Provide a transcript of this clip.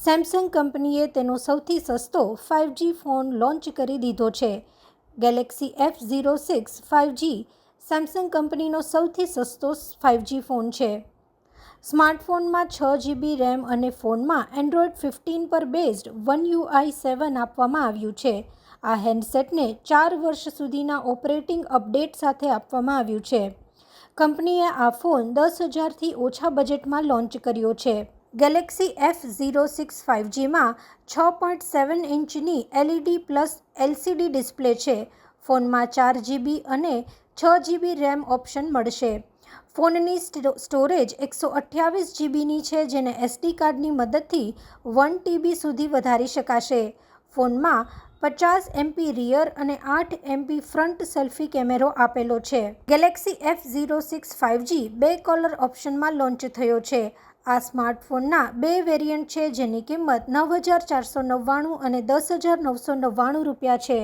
Samsung કંપનીએ તેનો સૌથી સસ્તો 5G ફોન લોન્ચ કરી દીધો છે. ગેલેક્સી F06 5G સેમસંગ કંપનીનો સૌથી સસ્તો 5G ફોન છે. સ્માર્ટફોનમાં 6GB રેમ અને ફોનમાં એન્ડ્રોઇડ 15 પર બેઝડ One UI 7 આપવામાં આવ્યું છે. આ હેન્ડસેટને 4 વર્ષ સુધીના ઓપરેટિંગ અપડેટ સાથે આપવામાં આવ્યું છે. કંપનીએ આ ફોન 10,000થી ઓછા બજેટમાં લોન્ચ કર્યો છે. Galaxy F06 5Gમાં 6.7 ઇંચની LED plus LCD display છે. ફોનમાં 4GB અને 6GB રેમ ઓપ્શન મળશે. ફોનની સ્ટોરેજ 128GBની છે, જેને SD કાર્ડની મદદથી 1TB સુધી વધારી શકાશે. ફોનમાં 50MP રિયર અને 8MP ફ્રન્ટ સેલ્ફી કેમેરો આપેલો છે. Galaxy F06 5G 2 colour ઓપ્શનમાં launch થયો છે. આ સ્માર્ટફોનના 2 વેરિયન્ટ છે, જેની કિંમત 9,499 અને 10,999 રૂપિયા છે.